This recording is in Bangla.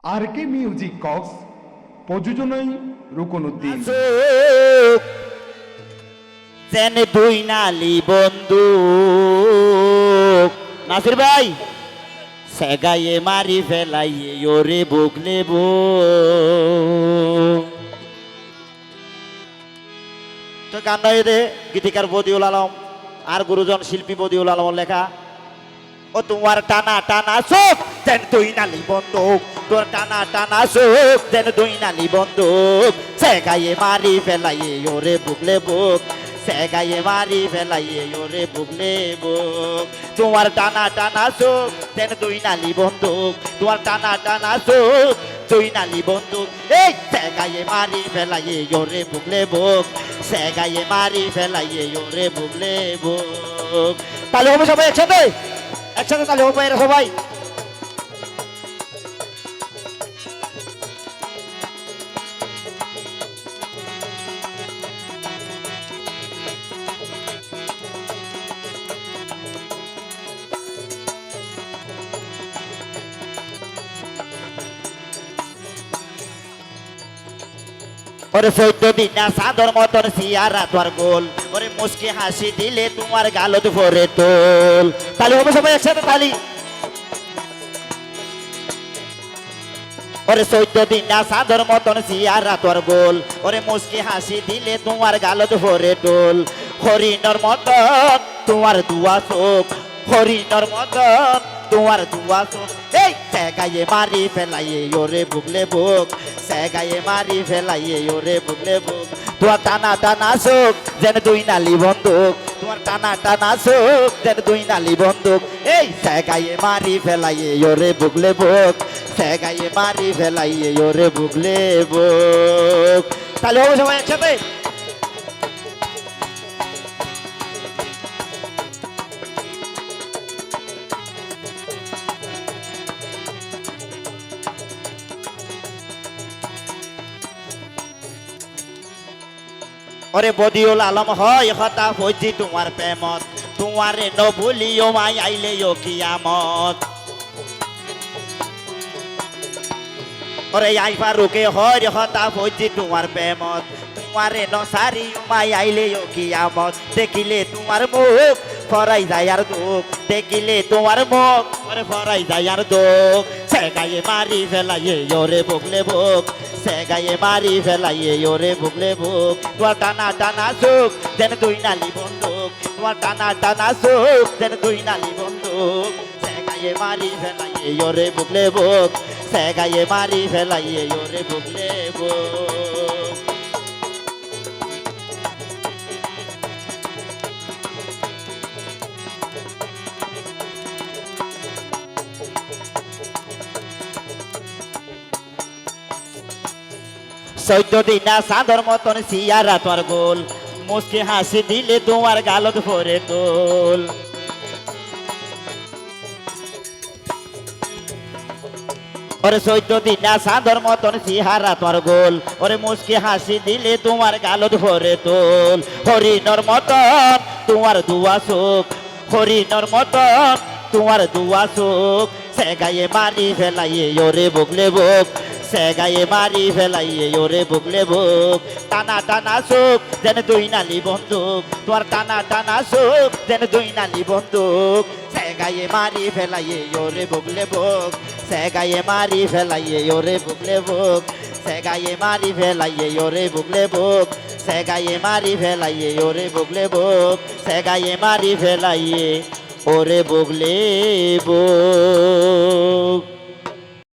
আর কে মিউজিক কক্স প্রযোজনায় রুকনুদ্দিন যেন দুই নালি বন্ধু নাসির ভাই সেগাইয়ে মারি ফেলাইয়ে ওরে বুকলে তো গান দে গীতিকার বদিউল আলম আর গুরুজন শিল্পী বদিউল আলম লেখা ও তোমার টানা টানা চোখ যেন দুই নালি বন্দুক তোর টানা টানা চোখ যেন দুই নালি বন্দুক সেগাইয়ে মারি ফেলাইয়ে ওরে বুকলে বুক সেগাইয়ে মারি ফেলাইয়ে ওরে বুকলে বুক তোমার টানা টানা চোখ যেন দুই নালি বন্দুক তোমার টানা টানা চোখ দুই নালি বন্দুক এই সেগাইয়ে মারি ফেলাইয়ে ওরে বুকলে বুক সেগাইয়ে মারি ফেলাইয়ে ওরে বুকলে বুক তাহলে হবে সবাই একসাথে একসাথে তাহলে হোক ভাইরা সবাই ওরে 14 দিন না সাদর মতন সিয়ারা তোর গোল ওরে মুস্কি হাসি দিলে তোমার গালত ভরে তোল তাহলে হবে সবাই একসাথে তালি ওরে 14 দিন না সাদর মতন সিয়ারা তোর গোল ওরে মুস্কি হাসি দিলে তোমার গালত ভরে তোল হরিণর মতন তোমার দুয়া চোখ হরিণর মতন তোমার দুয়া চোখ এই সেগাইয়ে মারি ফেলাইয়ে ওরে বুকলে বুক সেগাইয়ে মারি ফেলাইয়ে ওরে বুকলে বুক তোমার টানা টানা চোখ যেন দুই নালি বন্দুক তোমার টানা টানা চোখ যেন দুই নালি বন্দুক এই সেগাইয়ে মারি ফেলাইয়ে ওরে বুকলে বুক সেগাইয়ে মারি ফেলাইয়ে ওরে বুকলে বুক তাহলে হবে সবাই একসাথে ওরে বদিউল আলম হয় হতা হইছি তোমার প্রেমত তোমারে ন ভুলিও মাই আইলে ও কিয়ামত ওরে আই ফারুকে হয় হতা হইছি তোমার প্রেমত তোমারে ন সারি মাই আইলে ও কিয়ামত দেখিলে তোমার মুখ ফরাই যায় আর দুঃখ দেখিলে তোমার মুখ ওরে ফরাই যায় আর দুঃখ সেগাইয়ে মারি ফেলাইয়ে ওরে বুকলে বুক সেগাইয়ে মারি ফেলাইয়ে ওরে বুকলে বুক তোমার টানা টানা চোখ যেন দুই নালি বন্দুক তোমার টানা টানা চোখ যেন দুই নালি বন্দুক সেগাইয়ে মারি ফেলাইয়ে ওরে বুকলে বুক সেগাইয়ে মারি ফেলাইয়ে ওরে বুকলে বুক 14 দিন না সাদর মতন সিয়ারা তোর গোল মুস্কি হাসি দিলে তোমার গালত ভরে তোল ওরে 14 দিন না সাদর মতন সিহারা তোর গোল ওরে মুস্কি হাসি দিলে তোমার গালত ভরে তোল হরিণর মতন তোমার দুয়া চোখ হরিণর মতন তোমার দুয়া চোখ সেগাইয়ে মারি ফেলাইয়ে ওরে বুকলে বুক সেগাইয়ে মারি ফেলাইয়ে ওরে বুকলে বুক টানা টানা চোখ যেন দুই নালি বন্দুক তোমার টানা টানা চোখ যেন দুই নালি বন্দুক সেগাইয়ে মারি ফেলাইয়ে ওরে বুকলে বুক সেগাইয়ে মারি ফেলাইয়ে ওরে বুকলে বুক সেগাইয়ে মারি ফেলাইয়ে ওরে বুকলে বুক সেগাইয়ে মারি ফেলাইয়ে ওরে বুকলে বুক সেগাইয়ে মারি ফেলাইয়ে ওরে বুকলে বুক